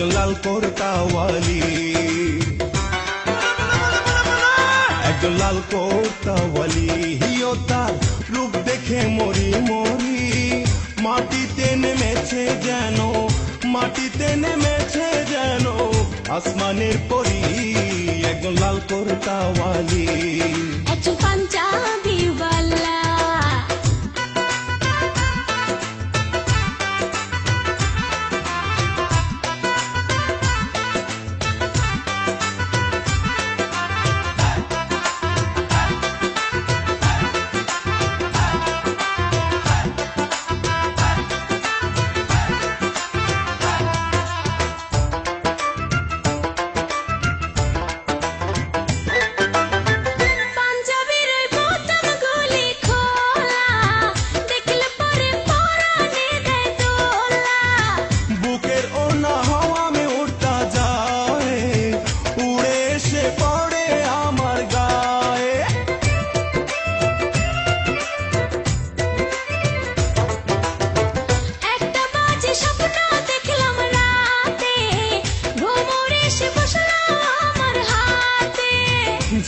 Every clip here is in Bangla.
একজন লাল কোর্তাওয়ালি, একজন লাল কোর্তাওয়ালি। হিও তার রূপ দেখে মরি মরি, মাটিতে নেমেছে যেন, মাটিতে নেমেছে যেন আসমানের পরি। একজন লাল কোর্তাওয়ালি, একজন পাঞ্জাবিওয়ালা,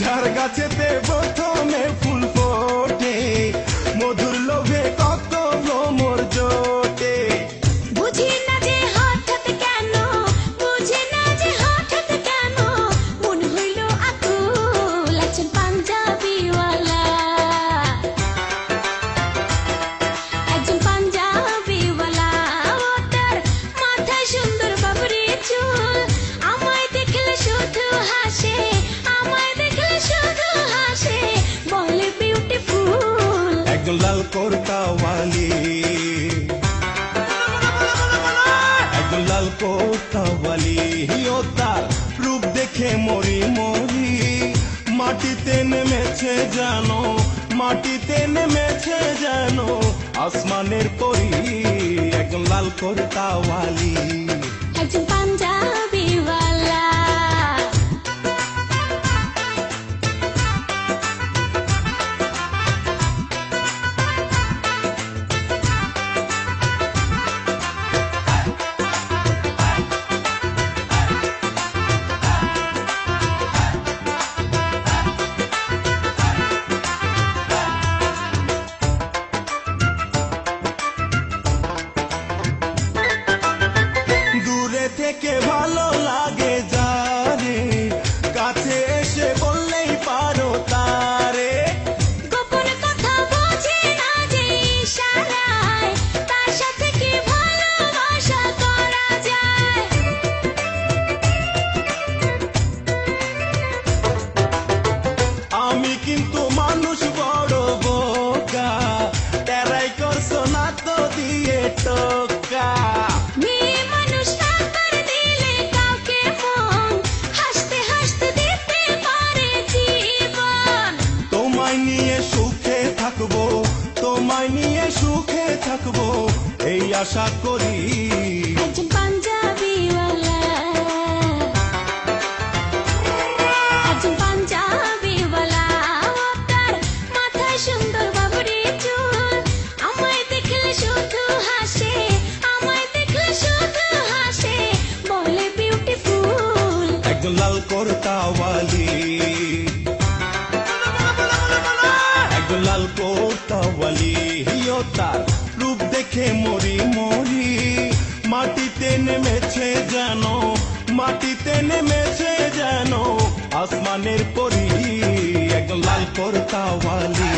যার গাছেতে প্রথমে ফুল ফোটে, মধুর লোভে কত ভ্রমর জোটে। বুঝি না যে হঠাৎ কেন, বুঝি না যে হঠাৎ কেন মন হইল আকুল। একজন পাঞ্জাবিওয়ালা, একজন পাঞ্জাবিওয়ালা, ওটার মাথায় সুন্দর বাবরি চুল, আমায় দেখলে শুধু হাসে, একজন লাল কোর্তাওয়ালি, একজন লাল কোর্তাওয়ালি। হিও তার রূপ দেখে মরি মরি, মাটিতে নেমেছে যেন, মাটিতে নেমেছে যেন আসমানের পরি। একজন লাল কোর্তাওয়ালি, একজন পাঞ্জাবিওয়ালা। থেকে ভালো লাগে যারে, কাছে এসে বললেই পারো তারে। গোপন কথা বোঝে না যে ইশারায়, তার সাথে কি ভালোবাসা করা যায়। আমি কিন্তু মানুষ বড় বোকা, তেরাই করছো না তো দিয়ে টোকা। তোমায় নিয়ে সুখে থাকবো এই আশা করি। একজন পাঞ্জাবিওয়ালা, একজন পাঞ্জাবিওয়ালা, তার মাথায় সুন্দর বাবরি চুল, আমায় দেখলে শুধু হাসে, আমায় দেখলে শুধু হাসে, বলে বিউটিফুল। একজন লাল কোর্তাওয়ালি, একজন লাল কোর্তাওয়ালি। হিও তার রূপ দেখে মরি মরি, মাটিতে নেমেছে যেন, মাটিতে নেমেছে যেন আসমানের পরি। একজন লাল কোর্তাওয়ালি।